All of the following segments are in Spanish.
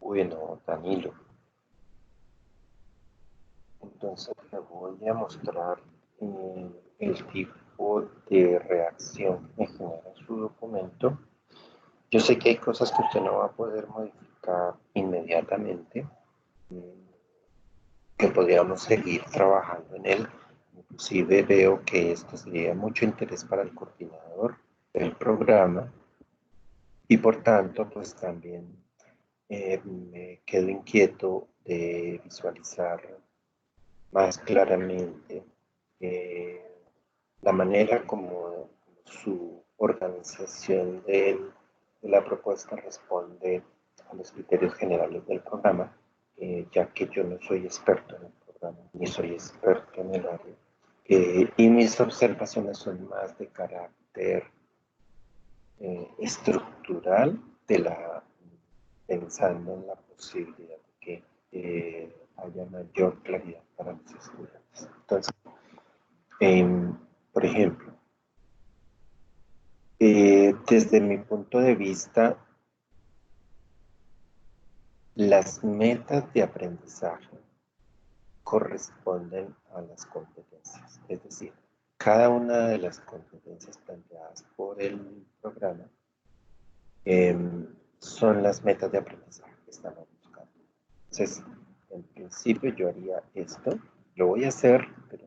Bueno, Danilo, entonces le voy a mostrar el tipo de reacción que me genera su documento. Yo sé que hay cosas que usted no va a poder modificar inmediatamente, que podríamos seguir trabajando en él. Inclusive veo que esto sería de mucho interés para el coordinador del programa y por tanto, pues también me quedo inquieto de visualizar más claramente eh, la manera como su organización de la propuesta responde a los criterios generales del programa, ya que yo no soy experto en el programa, ni soy experto en el área, y mis observaciones son más de carácter estructural de la, pensando en la posibilidad de que haya mayor claridad para los estudiantes. Entonces, por ejemplo, desde mi punto de vista, las metas de aprendizaje corresponden a las competencias. Es decir, cada una de las competencias planteadas por el programa eh, son las metas de aprendizaje que estamos buscando. Entonces, en principio yo haría esto, lo voy a hacer, pero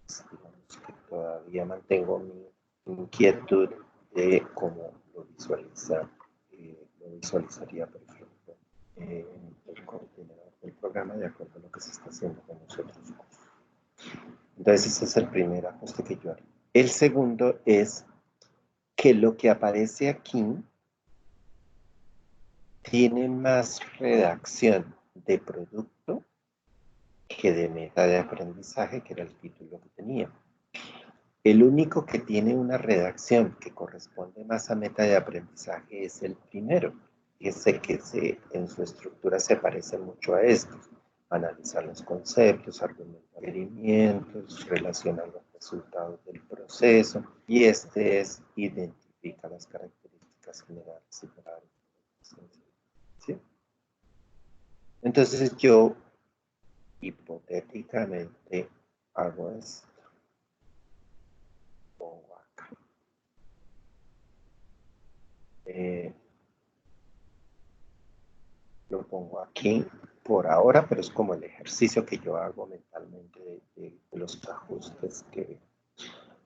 pues, digamos que todavía mantengo mi inquietud de cómo lo visualizaría, por ejemplo, el coordinador del programa de acuerdo a lo que se está haciendo con nosotros. Entonces ese es el primer ajuste que yo haría. El segundo es que lo que aparece aquí tiene más redacción de producto que de meta de aprendizaje, que era el título que tenía. El único que tiene una redacción que corresponde más a meta de aprendizaje es el primero, ese que en su estructura se parece mucho a estos. Analizar los conceptos, argumentar requerimientos, relacionar los resultados del proceso, y este es identifica las características generales y paramentos. ¿Sí? Entonces yo hipotéticamente hago esto. Pongo acá. Lo pongo aquí por ahora, pero es como el ejercicio que yo hago mentalmente de los ajustes que...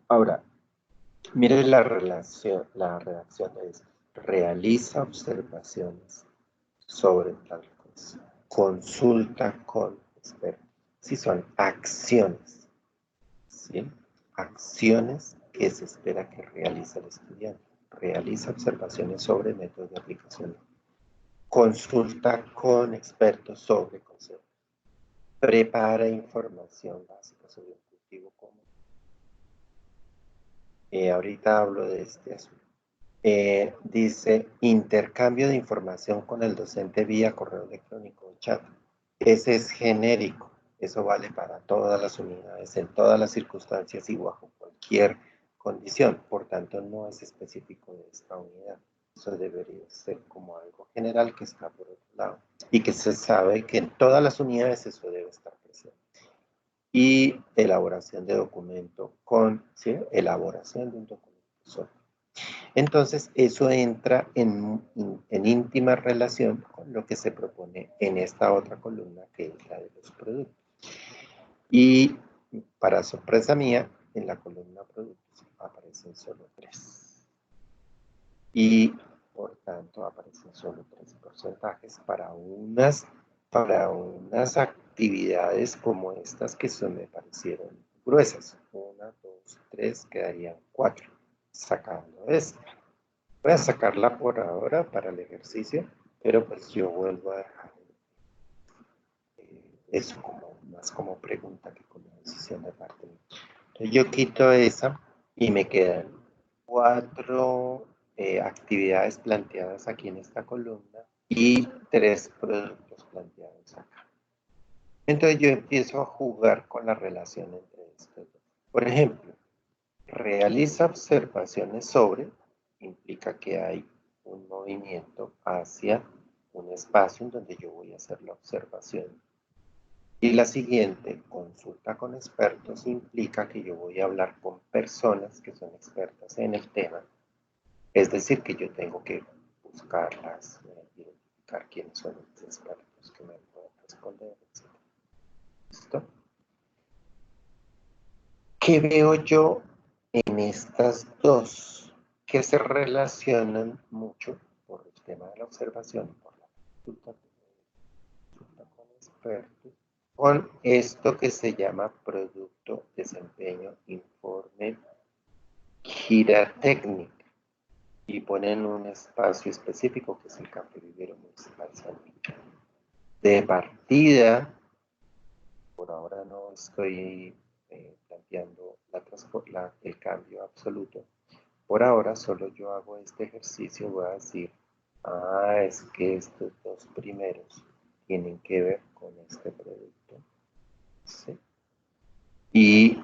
Ahora, mire la redacción es realiza observaciones sobre tal cosa, consulta con expertos. Sí, son acciones, ¿sí? Acciones que se espera que realice el estudiante. Realiza observaciones sobre métodos de aplicación. Consulta con expertos sobre conceptos. Prepara información básica sobre el cultivo común. Ahorita hablo de este asunto. Dice intercambio de información con el docente vía correo electrónico o chat. Ese es genérico. Eso vale para todas las unidades, en todas las circunstancias y bajo cualquier condición. Por tanto, no es específico de esta unidad. Eso debería ser como algo general que está por otro lado. Y que se sabe que en todas las unidades eso debe estar presente. Y elaboración de documento ¿sí? Elaboración de un documento solo. Entonces, eso entra en íntima relación con lo que se propone en esta otra columna, que es la de los productos. Y para sorpresa mía, en la columna productos aparecen solo 3. Y por tanto aparecen solo 3 porcentajes para unas actividades como estas que me parecieron gruesas. 1, 2, 3, quedarían 4, sacando esta. Voy a sacarla por ahora para el ejercicio, pero pues yo vuelvo a dejar eso más como pregunta que como decisión de parte. Entonces yo quito esa y me quedan 4 actividades planteadas aquí en esta columna y 3 productos planteados acá. Entonces yo empiezo a jugar con la relación entre estos dos. Por ejemplo, realiza observaciones sobre, implica que hay un movimiento hacia un espacio en donde yo voy a hacer la observación. Y la siguiente, consulta con expertos, implica que yo voy a hablar con personas que son expertas en el tema. Es decir, que yo tengo que buscarlas, identificar quiénes son los expertos que me pueden responder, etc. ¿Listo? ¿Qué veo yo en estas dos que se relacionan mucho por el tema de la observación y por la consulta con expertos, con esto que se llama producto, desempeño, informe, gira técnica? Y ponen un espacio específico que es el Campo Vivero Municipal San Miguel. De partida, por ahora no estoy planteando el cambio absoluto. Por ahora solo yo hago este ejercicio, voy a decir, es que estos dos primeros tienen que ver con este producto. ¿Sí? Y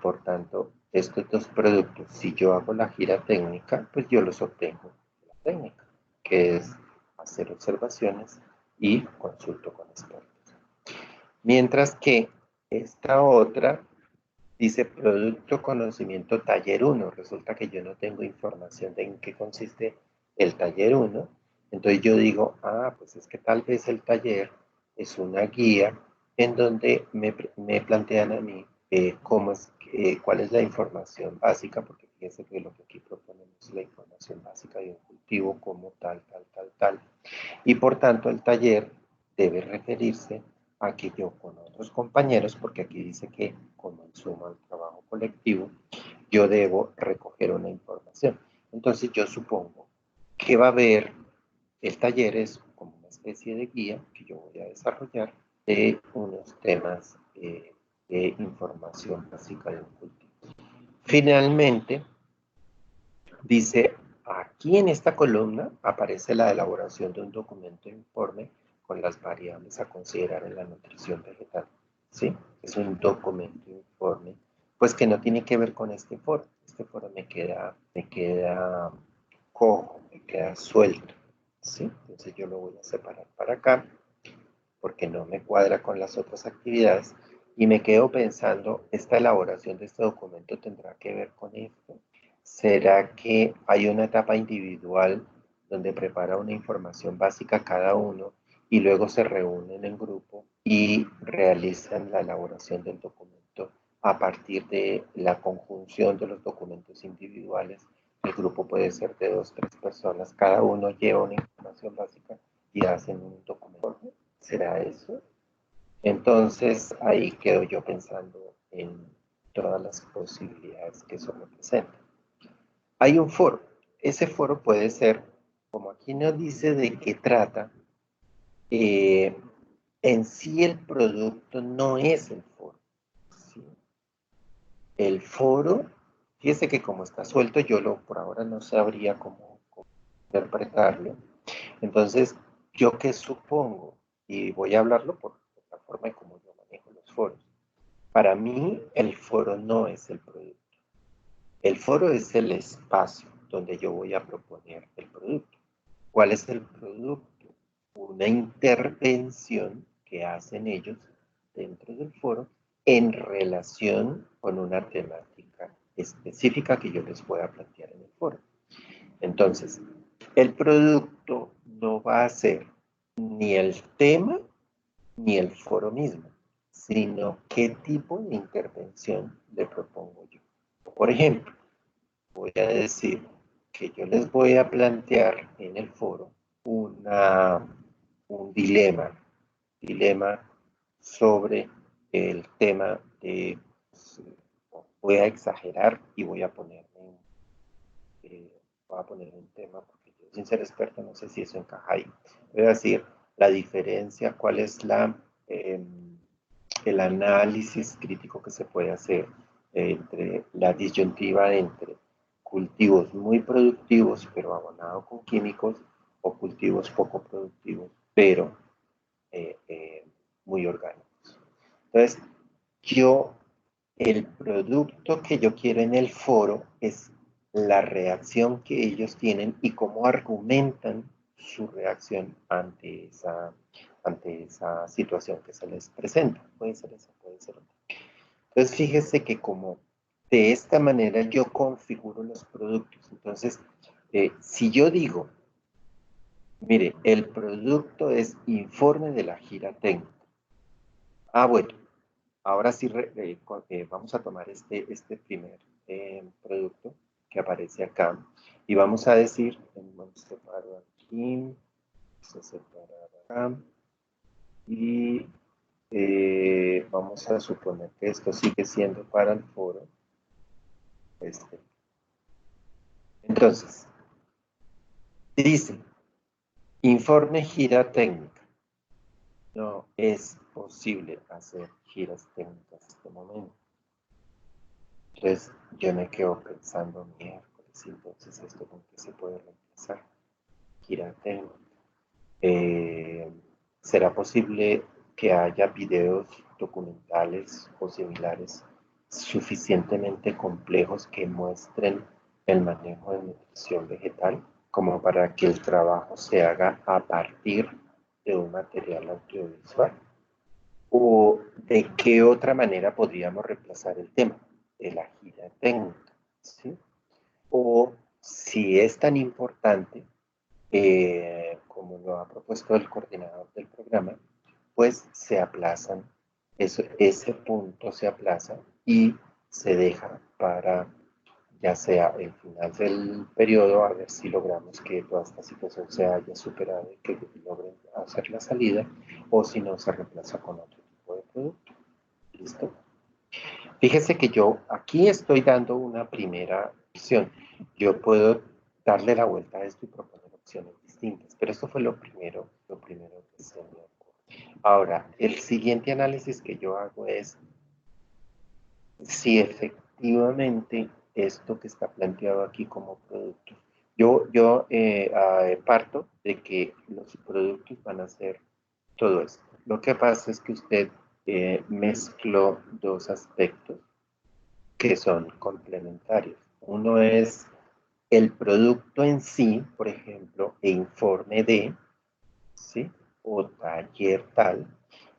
por tanto, estos dos productos, si yo hago la gira técnica, pues yo los obtengo de la técnica, que es hacer observaciones y consulto con expertos. Mientras que esta otra dice producto, conocimiento, taller 1. Resulta que yo no tengo información de en qué consiste el taller 1. Entonces yo digo, pues es que tal vez el taller es una guía en donde me plantean a mí cuál es la información básica, porque fíjense que lo que aquí proponemos es la información básica de un cultivo como tal. Y por tanto el taller debe referirse a que yo con otros compañeros, porque aquí dice que como en suma el trabajo colectivo, yo debo recoger una información. Entonces yo supongo que va a haber, el taller es como una especie de guía que yo voy a desarrollar de unos temas de información básica de un cultivo. Finalmente, dice, aquí en esta columna aparece la elaboración de un documento de informe con las variables a considerar en la nutrición vegetal. ¿Sí? Es un documento de informe, pues que no tiene que ver con este foro. Este foro me queda cojo, me queda suelto. ¿Sí? Entonces yo lo voy a separar para acá, porque no me cuadra con las otras actividades. Y me quedo pensando, ¿esta elaboración de este documento tendrá que ver con esto? ¿Será que hay una etapa individual donde prepara una información básica cada uno y luego se reúnen en grupo y realizan la elaboración del documento a partir de la conjunción de los documentos individuales? El grupo puede ser de 2, 3 personas, cada uno lleva una información básica y hacen un documento. ¿Será eso? Entonces ahí quedo yo pensando en todas las posibilidades que eso representa. Hay un foro. Ese foro puede ser, como aquí nos dice de qué trata, en sí el producto no es el foro. ¿Sí? El foro, fíjese que como está suelto, por ahora no sabría cómo interpretarlo. Entonces, ¿yo qué supongo? Y voy a hablarlo por la forma en cómo yo manejo los foros. Para mí, el foro no es el producto. El foro es el espacio donde yo voy a proponer el producto. ¿Cuál es el producto? Una intervención que hacen ellos dentro del foro en relación con una temática específica que yo les pueda plantear en el foro. Entonces, el producto no va a ser ni el tema ni el foro mismo, sino qué tipo de intervención le propongo yo. Por ejemplo, voy a decir que yo les voy a plantear en el foro un dilema sobre el tema de, voy a exagerar y voy a poner un tema, porque yo sin ser experto no sé si eso encaja ahí. Voy a decir la diferencia, cuál es el análisis crítico que se puede hacer entre la disyuntiva entre cultivos muy productivos pero abonados con químicos o cultivos poco productivos pero muy orgánicos. Entonces, el producto que yo quiero en el foro es la reacción que ellos tienen y cómo argumentan su reacción ante esa situación que se les presenta. Puede ser esa, puede ser otra. Entonces, fíjese que como de esta manera yo configuro los productos. Entonces, si yo digo, mire, el producto es informe de la gira técnica. Ah, bueno, ahora sí vamos a tomar este primer producto que aparece acá y vamos a decir, vamos a separar aquí, vamos a separar acá y vamos a suponer que esto sigue siendo para el foro. Entonces, dice, informe gira técnica. No es posible hacer giras técnicas en este momento. Entonces, yo me quedo pensando, miércoles, entonces esto con qué se puede reemplazar. Gira técnica. ¿Será posible que haya videos documentales o similares suficientemente complejos que muestren el manejo de nutrición vegetal como para que el trabajo se haga a partir de un material audiovisual? ¿O de qué otra manera podríamos reemplazar el tema de la gira técnica? ¿Sí? O si es tan importante, como lo ha propuesto el coordinador del programa, pues se aplazan, ese punto se aplaza y se deja para ya sea el final del periodo, a ver si logramos que toda esta situación se haya superado y que logren hacer la salida, o si no, se reemplaza con otro tipo de producto. ¿Listo? Fíjese que yo aquí estoy dando una primera opción. Yo puedo darle la vuelta a esto y proponer opciones distintas, pero esto fue lo primero que se me ocurrió. Ahora, el siguiente análisis que yo hago es si efectivamente esto que está planteado aquí como producto, yo parto de que los productos van a ser todo esto. Lo que pasa es que usted mezcló dos aspectos que son complementarios. Uno es el producto en sí, por ejemplo, e informe de, ¿sí? O taller tal,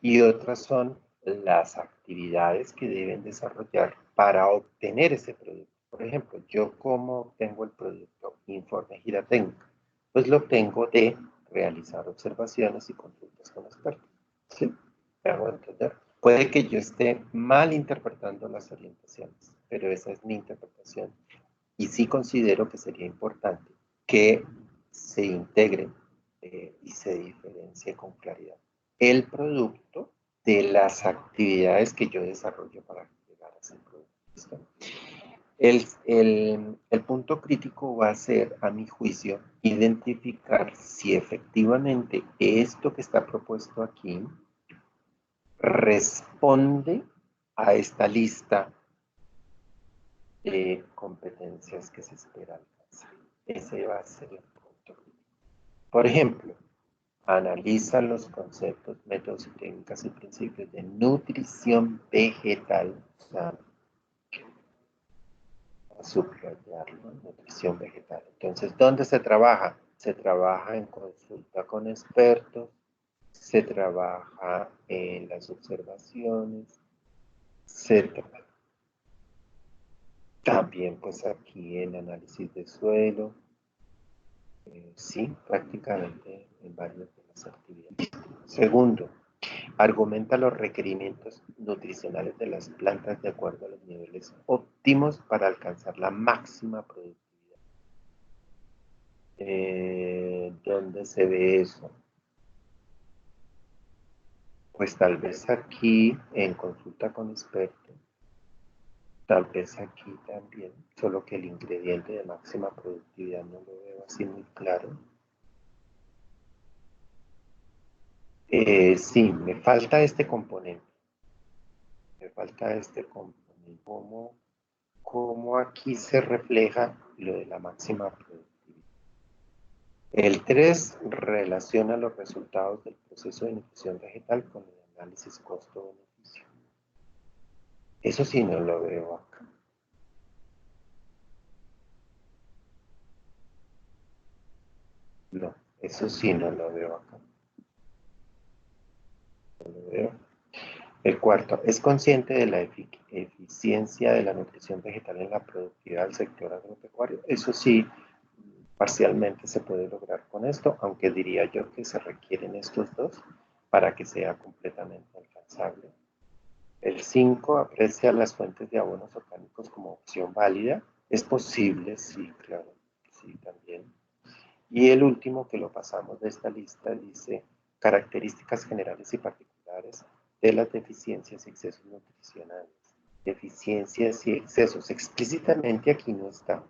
y otras son las actividades que deben desarrollar para obtener ese producto. Por ejemplo, yo cómo obtengo el producto informe gira técnica, pues lo obtengo de realizar observaciones y consultas con expertos. ¿Sí? ¿Me hago entender? Puede que yo esté mal interpretando las orientaciones, pero esa es mi interpretación. Y sí considero que sería importante que se integre y se diferencie con claridad el producto de las actividades que yo desarrollo para llegar a ese producto. El punto crítico va a ser, a mi juicio, identificar si efectivamente esto que está propuesto aquí responde a esta lista de competencias que se espera alcanzar. Ese va a ser el punto. Por ejemplo, analiza los conceptos, métodos y técnicas y principios de nutrición vegetal. A subrayarlo, nutrición vegetal. Entonces, ¿dónde se trabaja? Se trabaja en consulta con expertos, se trabaja en las observaciones, se también pues aquí en análisis de suelo, sí, prácticamente en varias de las actividades. Segundo, argumenta los requerimientos nutricionales de las plantas de acuerdo a los niveles óptimos para alcanzar la máxima productividad. ¿Dónde se ve eso? Pues tal vez aquí en consulta con expertos, tal vez aquí también, solo que el ingrediente de máxima productividad no lo veo así muy claro. Sí, me falta este componente. Me falta este componente. ¿Cómo aquí se refleja lo de la máxima productividad? El 3 relaciona los resultados del proceso de nutrición vegetal con el análisis costo-beneficio. Eso sí no lo veo acá. No, Eso sí, no lo veo acá. No lo veo. El cuarto, ¿es consciente de la eficiencia de la nutrición vegetal en la productividad del sector agropecuario? Eso sí, parcialmente se puede lograr con esto, aunque diría yo que se requieren estos dos para que sea completamente alcanzable. El 5 aprecia las fuentes de abonos orgánicos como opción válida. Es posible, sí, claro, sí, también. Y el último que lo pasamos de esta lista dice características generales y particulares de las deficiencias y excesos nutricionales. Deficiencias y excesos. Explícitamente aquí no está,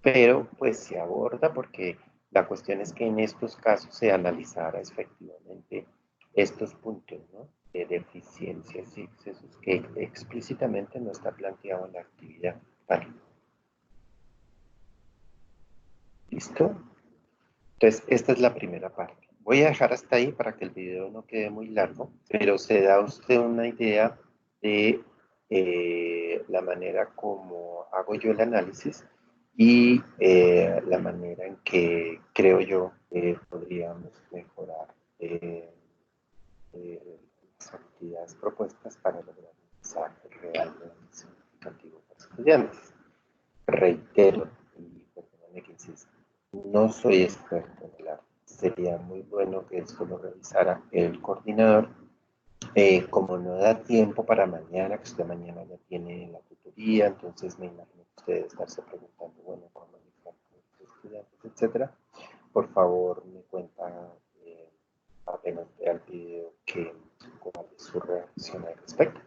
pero pues se aborda porque la cuestión es que en estos casos se analizara efectivamente estos puntos, ¿no? De deficiencias y excesos que explícitamente no está planteado en la actividad. Vale. ¿Listo? Entonces, esta es la primera parte. Voy a dejar hasta ahí para que el video no quede muy largo, pero se da usted una idea de la manera como hago yo el análisis y la manera en que creo yo podríamos mejorar las actividades propuestas para lograr un mensaje realmente significativo para los estudiantes. Reitero, y perdóname que insista, no soy experto en el arte. Sería muy bueno que esto lo revisara el coordinador. Como no da tiempo para mañana, que usted mañana ya tiene la tutoría, entonces me imagino que usted debe estarse preguntando, bueno, cómo manejar con los estudiantes, etcétera. Por favor, me cuenta apenas vea el video que cuál es su reacción al respecto.